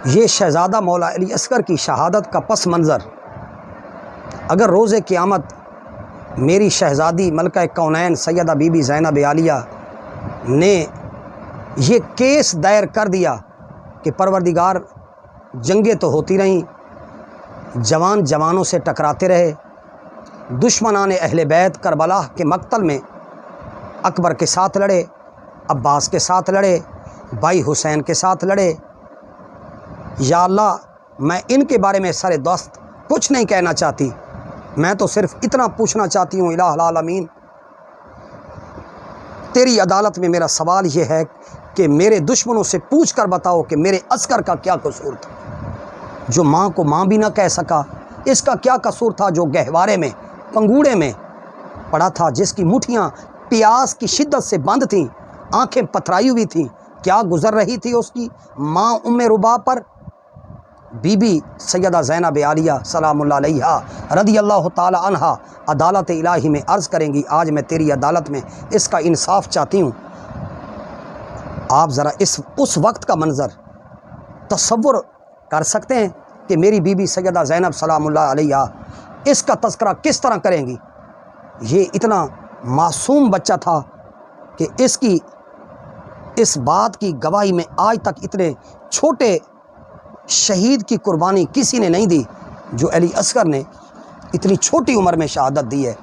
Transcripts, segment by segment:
یہ شہزادہ مولا علی اصغر کی شہادت کا پس منظر اگر روز قیامت میری شہزادی ملکہ کونین سیدہ بی بی زینب عالیہ نے یہ کیس دائر کر دیا کہ پروردگار جنگیں تو ہوتی رہیں، جوان جوانوں سے ٹکراتے رہے، دشمنان اہل بیت کربلا کے مقتل میں اکبر کے ساتھ لڑے، عباس کے ساتھ لڑے، بھائی حسین کے ساتھ لڑے، یا اللہ میں ان کے بارے میں سر دست کچھ نہیں کہنا چاہتی، میں تو صرف اتنا پوچھنا چاہتی ہوں الہ العالمین تیری عدالت میں میرا سوال یہ ہے کہ میرے دشمنوں سے پوچھ کر بتاؤ کہ میرے اصغر کا کیا قصور تھا، جو ماں کو ماں بھی نہ کہہ سکا، اس کا کیا قصور تھا جو گہوارے میں پنگوڑے میں پڑا تھا، جس کی مٹھیاں پیاس کی شدت سے بند تھیں، آنکھیں پتھرائی ہوئی تھیں، کیا گزر رہی تھی اس کی ماں ام رباب پر؟ بی بی سیدہ زینب عالیہ سلام اللہ علیہا رضی اللہ تعالی عنہا عدالت الہی میں عرض کریں گی، آج میں تیری عدالت میں اس کا انصاف چاہتی ہوں۔ آپ ذرا اس وقت کا منظر تصور کر سکتے ہیں کہ میری بی بی سیدہ زینب سلام اللہ علیہا اس کا تذکرہ کس طرح کریں گی؟ یہ اتنا معصوم بچہ تھا کہ اس بات کی گواہی میں آج تک اتنے چھوٹے شہید کی قربانی کسی نے نہیں دی جو علی اصغر نے اتنی چھوٹی عمر میں شہادت دی ہے۔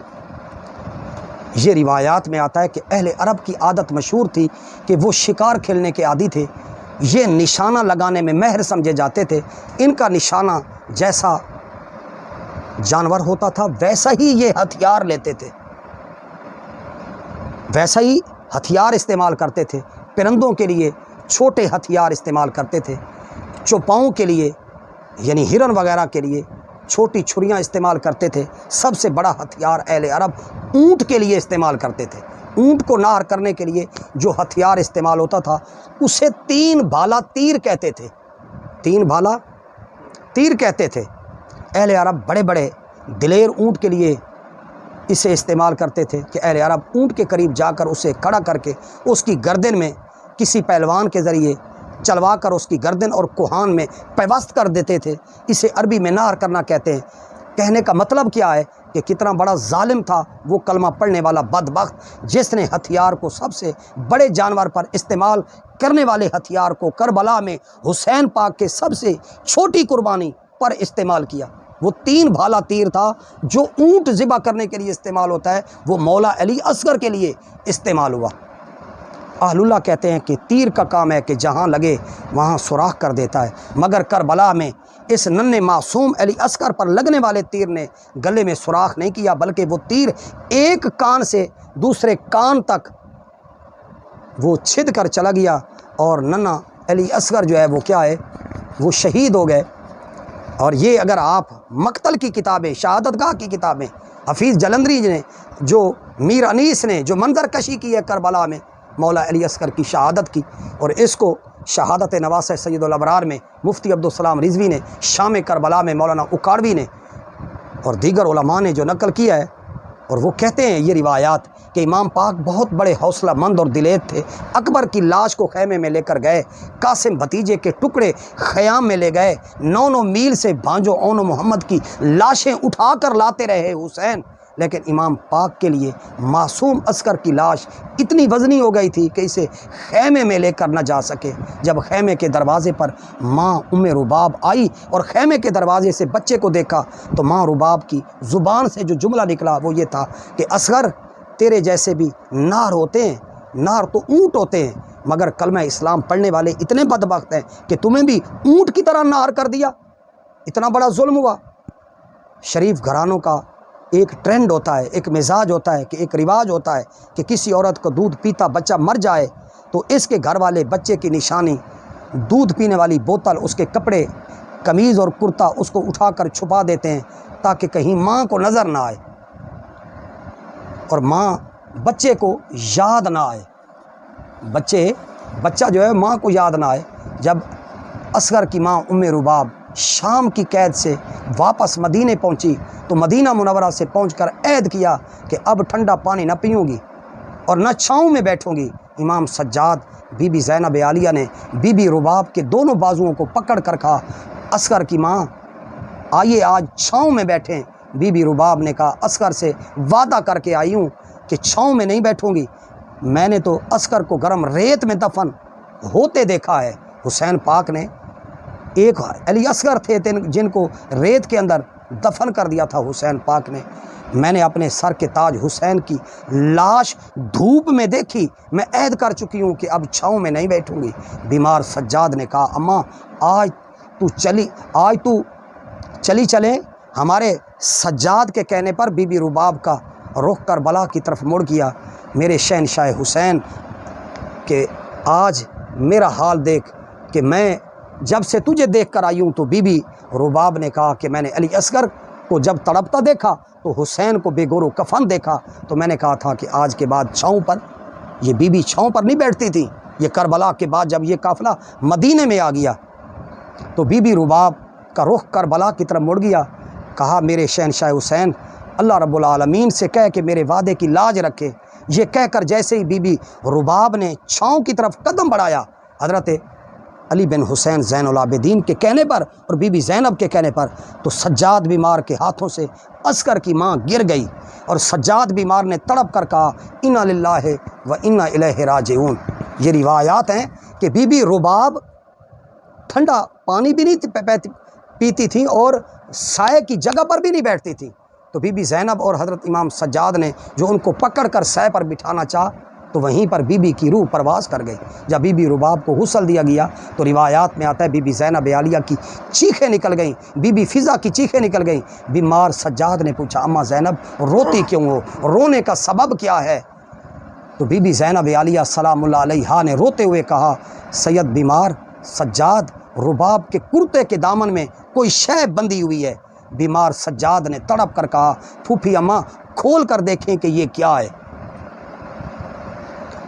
یہ روایات میں آتا ہے کہ اہل عرب کی عادت مشہور تھی کہ وہ شکار کھیلنے کے عادی تھے، یہ نشانہ لگانے میں ماہر سمجھے جاتے تھے، ان کا نشانہ جیسا جانور ہوتا تھا ویسا ہی یہ ہتھیار لیتے تھے، ویسا ہی ہتھیار استعمال کرتے تھے، پرندوں کے لیے چھوٹے ہتھیار استعمال کرتے تھے، چوپاؤں کے لیے یعنی ہرن وغیرہ کے لیے چھوٹی چھریاں استعمال کرتے تھے، سب سے بڑا ہتھیار اہل عرب اونٹ کے لیے استعمال کرتے تھے، اونٹ کو نہر کرنے کے لیے جو ہتھیار استعمال ہوتا تھا اسے 3 بھالا تیر کہتے تھے، 3 بھالا تیر کہتے تھے۔ اہل عرب بڑے بڑے دلیر اونٹ کے لیے اسے استعمال کرتے تھے کہ اہل عرب اونٹ کے قریب جا کر اسے کھڑا کر کے اس کی گردن میں کسی پہلوان کے ذریعے چلوا کر اس کی گردن اور کوہان میں پیوست کر دیتے تھے، اسے عربی میں نہر کرنا کہتے ہیں۔ کہنے کا مطلب کیا ہے کہ کتنا بڑا ظالم تھا وہ کلمہ پڑھنے والا بدبخت جس نے ہتھیار کو سب سے بڑے جانور پر استعمال کرنے والے ہتھیار کو کربلا میں حسین پاک کے سب سے چھوٹی قربانی پر استعمال کیا۔ وہ 3 بھالا تیر تھا جو اونٹ ذبح کرنے کے لیے استعمال ہوتا ہے، وہ مولا علی اصغر کے لیے استعمال ہوا۔ اہل اللہ کہتے ہیں کہ تیر کا کام ہے کہ جہاں لگے وہاں سوراخ کر دیتا ہے، مگر کربلا میں اس ننھے معصوم علی اصغر پر لگنے والے تیر نے گلے میں سوراخ نہیں کیا، بلکہ وہ تیر ایک کان سے دوسرے کان تک وہ چھد کر چلا گیا، اور ننھا علی اصغر جو ہے وہ کیا ہے، وہ شہید ہو گئے۔ اور یہ اگر آپ مقتل کی کتابیں، شہادت گاہ کی کتابیں، حفیظ جلندری نے جو میر انیس نے جو منظر کشی کی ہے کربلا میں مولا علی اصغر کی شہادت کی، اور اس کو شہادت نواسہ سید الابرار میں مفتی عبدالسلام رضوی نے، شام کربلا میں مولانا اکاڑوی نے اور دیگر علماء نے جو نقل کیا ہے، اور وہ کہتے ہیں یہ روایات کہ امام پاک بہت بڑے حوصلہ مند اور دلیر تھے، اکبر کی لاش کو خیمے میں لے کر گئے، قاسم بھتیجے کے ٹکڑے خیام میں لے گئے، 9 میل سے بھانجو اون محمد کی لاشیں اٹھا کر لاتے رہے حسین، لیکن امام پاک کے لیے معصوم اصغر کی لاش اتنی وزنی ہو گئی تھی کہ اسے خیمے میں لے کر نہ جا سکے۔ جب خیمے کے دروازے پر ماں ام رباب آئی اور خیمے کے دروازے سے بچے کو دیکھا تو ماں رباب کی زبان سے جو جملہ نکلا وہ یہ تھا کہ اصغر تیرے جیسے بھی نار ہوتے ہیں، نار تو اونٹ ہوتے ہیں، مگر کلمہ اسلام پڑھنے والے اتنے بدبخت ہیں کہ تمہیں بھی اونٹ کی طرح نار کر دیا، اتنا بڑا ظلم ہوا۔ شریف گھرانوں کا ایک ٹرینڈ ہوتا ہے، ایک مزاج ہوتا ہے، کہ ایک رواج ہوتا ہے کہ کسی عورت کو دودھ پیتا بچہ مر جائے تو اس کے گھر والے بچے کی نشانی دودھ پینے والی بوتل، اس کے کپڑے، قمیض اور کرتا اس کو اٹھا کر چھپا دیتے ہیں تاکہ کہیں ماں کو نظر نہ آئے اور بچے کو یاد نہ آئے، بچہ جو ہے ماں کو یاد نہ آئے۔ جب اصغر کی ماں ام رباب شام کی قید سے واپس مدینے پہنچی تو مدینہ منورہ سے پہنچ کر عہد کیا کہ اب ٹھنڈا پانی نہ پیوں گی اور نہ چھاؤں میں بیٹھوں گی۔ امام سجاد بی بی زینب عالیہ نے بی بی رباب کے دونوں بازوؤں کو پکڑ کر کہا عسکر کی ماں آئیے آج چھاؤں میں بیٹھیں۔ بی بی رباب نے کہا عسکر سے وعدہ کر کے آئی ہوں کہ چھاؤں میں نہیں بیٹھوں گی، میں نے تو عسکر کو گرم ریت میں دفن ہوتے دیکھا ہے۔ حسین پاک نے ایک علی اصغر تھے جن کو ریت کے اندر دفن کر دیا تھا حسین پاک نے، میں نے اپنے سر کے تاج حسین کی لاش دھوپ میں دیکھی، میں عہد کر چکی ہوں کہ اب چھاؤں میں نہیں بیٹھوں گی۔ بیمار سجاد نے کہا اماں آج تو چلی چلیں۔ ہمارے سجاد کے کہنے پر بی بی رباب کا رخ کربلا کی طرف مڑ گیا۔ میرے شہنشاہ حسین کہ آج میرا حال دیکھ کہ میں جب سے تجھے دیکھ کر آئی ہوں تو بی بی رباب نے کہا کہ میں نے علی اصغر کو جب تڑپتا دیکھا تو حسین کو بے گور و کفن دیکھا تو میں نے کہا تھا کہ آج کے بعد چھاؤں پر، یہ بی بی چھاؤں پر نہیں بیٹھتی تھی۔ یہ کربلا کے بعد جب یہ قافلہ مدینے میں آ گیا تو بی بی رباب کا رخ کربلا کی طرف مڑ گیا، کہا میرے شہنشاہ حسین اللہ رب العالمین سے کہہ کہ میرے وعدے کی لاج رکھے۔ یہ کہہ کر جیسے ہی بی بی رباب نے چھاؤں کی طرف قدم بڑھایا، حضرت علی بن حسین زین العابدین کے کہنے پر اور بی بی زینب کے کہنے پر تو سجاد بیمار کے ہاتھوں سے عسکر کی ماں گر گئی، اور سجاد بیمار نے تڑپ کر کہا انا للہ و انا الیہ راجعون۔ یہ روایات ہیں کہ بی بی رباب ٹھنڈا پانی بھی نہیں پیتی تھیں اور سائے کی جگہ پر بھی نہیں بیٹھتی تھیں، تو بی بی زینب اور حضرت امام سجاد نے جو ان کو پکڑ کر سائے پر بٹھانا چاہا تو وہیں پر بی بی کی روح پرواز کر گئی۔ جب بی بی رباب کو غسل دیا گیا تو روایات میں آتا ہے بی بی زینب عالیہ کی چیخیں نکل گئیں، بی بی فضا کی چیخیں نکل گئیں۔ بیمار سجاد نے پوچھا اماں زینب روتی کیوں ہو، رونے کا سبب کیا ہے؟ تو بی بی زینب عالیہ سلام اللہ علیہا نے روتے ہوئے کہا سید بیمار سجاد رباب کے کرتے کے دامن میں کوئی شے بندھی ہوئی ہے۔ بیمار سجاد نے تڑپ کر کہا پھوپھی اماں کھول کر دیکھیں کہ یہ کیا ہے۔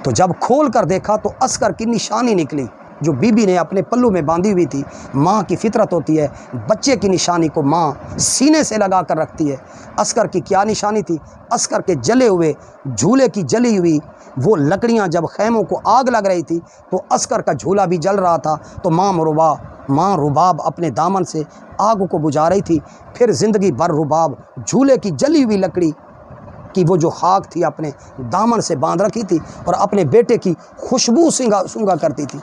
تو جب کھول کر دیکھا تو عسکر کی نشانی نکلی جو بی بی نے اپنے پلو میں باندھی ہوئی تھی۔ ماں کی فطرت ہوتی ہے بچے کی نشانی کو ماں سینے سے لگا کر رکھتی ہے۔ عسکر کی کیا نشانی تھی؟ عسکر کے جلے ہوئے جھولے کی جلی ہوئی وہ لکڑیاں جب خیموں کو آگ لگ رہی تھی تو عسکر کا جھولا بھی جل رہا تھا، تو ماں رباب اپنے دامن سے آگ کو بجھا رہی تھی۔ پھر زندگی بھر رباب جھولے کی جلی ہوئی لکڑی کی وہ جو خاک تھی اپنے دامن سے باندھ رکھی تھی اور اپنے بیٹے کی خوشبو سونگا کرتی تھی۔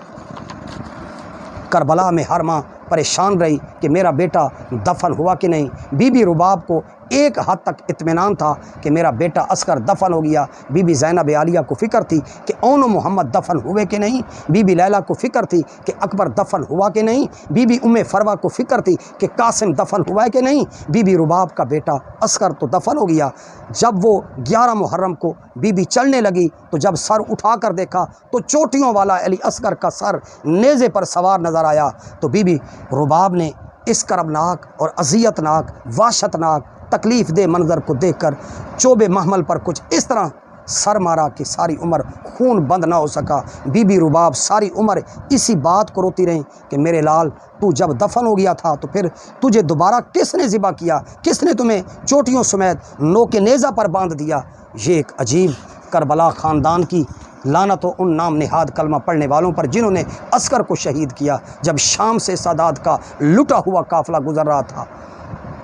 کربلا میں ہر ماں پریشان رہی کہ میرا بیٹا دفن ہوا کہ نہیں۔ بی بی رباب کو ایک حد تک اطمینان تھا کہ میرا بیٹا عسکر دفن ہو گیا۔ بی بی زینب عالیہ کو فکر تھی کہ اون و محمد دفن ہوئے کہ نہیں۔ بی بی لیلہ کو فکر تھی کہ اکبر دفن ہوا کہ نہیں۔ بی بی ام فروہ کو فکر تھی کہ قاسم دفن ہوا ہے کہ نہیں۔ بی بی رباب کا بیٹا عسکر تو دفن ہو گیا۔ جب وہ 11 محرم کو بی بی چلنے لگی تو جب سر اٹھا کر دیکھا تو چوٹیوں والا علی اصغر کا سر نیزے پر سوار نظر آیا، تو بی بی رباب نے اس کربناک اور اذیت ناک وحشت ناک تکلیف دہ منظر کو دیکھ کر چوبے محمل پر کچھ اس طرح سر مارا کہ ساری عمر خون بند نہ ہو سکا۔ بی بی رباب ساری عمر اسی بات کو روتی رہیں کہ میرے لال تو جب دفن ہو گیا تھا تو پھر تجھے دوبارہ کس نے ذبح کیا، کس نے تمہیں چوٹیوں سمیت نوک نیزہ پر باندھ دیا؟ یہ ایک عجیب کربلا خاندان کی لعنت و ان نام نہاد کلمہ پڑھنے والوں پر جنہوں نے عسکر کو شہید کیا۔ جب شام سے سادات کا لٹا ہوا قافلہ گزر رہا تھا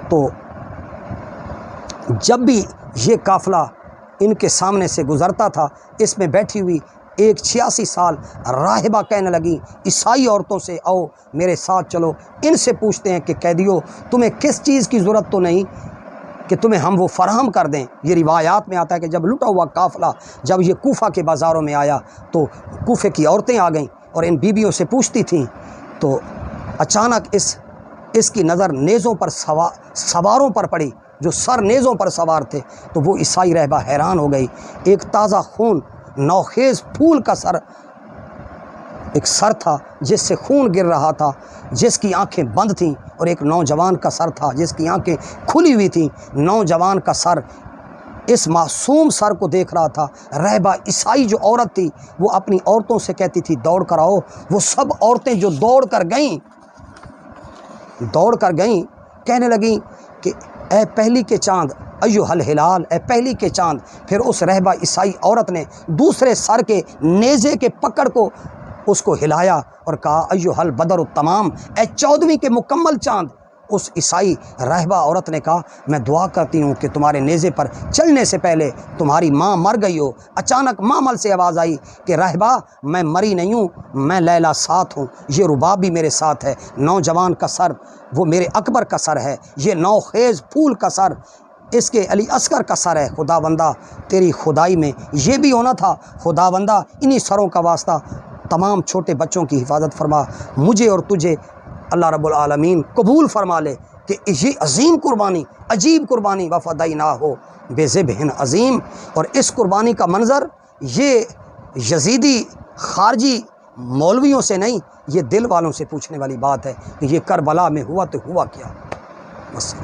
تو جب بھی یہ قافلہ ان کے سامنے سے گزرتا تھا اس میں بیٹھی ہوئی ایک 86 سال راہبہ کہنے لگی عیسائی عورتوں سے آؤ میرے ساتھ چلو، ان سے پوچھتے ہیں کہ قیدیو تمہیں کس چیز کی ضرورت تو نہیں کہ تمہیں ہم وہ فراہم کر دیں۔ یہ روایات میں آتا ہے کہ جب لٹا ہوا قافلہ جب یہ کوفہ کے بازاروں میں آیا تو کوفے کی عورتیں آ گئیں اور ان بیویوں سے پوچھتی تھیں، تو اچانک اس کی نظر نیزوں پر سواروں پر پڑی جو سر نیزوں پر سوار تھے، تو وہ عیسائی رہبہ حیران ہو گئی۔ ایک تازہ خون نوخیز پھول کا ایک سر تھا جس سے خون گر رہا تھا، جس کی آنکھیں بند تھیں، اور ایک نوجوان کا سر تھا جس کی آنکھیں کھلی ہوئی تھیں۔ نوجوان کا سر اس معصوم سر کو دیکھ رہا تھا۔ رہبہ عیسائی جو عورت تھی وہ اپنی عورتوں سے کہتی تھی دوڑ کر آؤ۔ وہ سب عورتیں جو دوڑ کر گئیں کہنے لگیں کہ اے پہلی کے چاند ایھا الہلال، اے پہلی کے چاند۔ پھر اس رہبہ عیسائی عورت نے دوسرے سر کے نیزے کے پکڑ کو اس کو ہلایا اور کہا ایھا البدر التمام، اے 14ویں کے مکمل چاند۔ اس عیسائی راہبہ عورت نے کہا میں دعا کرتی ہوں کہ تمہارے نیزے پر چلنے سے پہلے تمہاری ماں مر گئی ہو۔ اچانک مامل سے آواز آئی کہ راہبہ میں مری نہیں ہوں، میں لیلا ساتھ ہوں، یہ رباب بھی میرے ساتھ ہے، نوجوان کا سر وہ میرے اکبر کا سر ہے، یہ نوخیز پھول کا سر اس کے علی اصغر کا سر ہے۔ خداوندہ تیری خدائی میں یہ بھی ہونا تھا، خداوندہ انہی سروں کا واسطہ تمام چھوٹے بچوں کی حفاظت فرما، مجھے اور تجھے اللہ رب العالمین قبول فرما لے کہ یہ عظیم قربانی، عجیب قربانی، وفدیناہ ہو بذبح عظیم۔ اور اس قربانی کا منظر یہ یزیدی خارجی مولویوں سے نہیں، یہ دل والوں سے پوچھنے والی بات ہے کہ یہ کربلا میں ہوا تو ہوا کیا؟ بس۔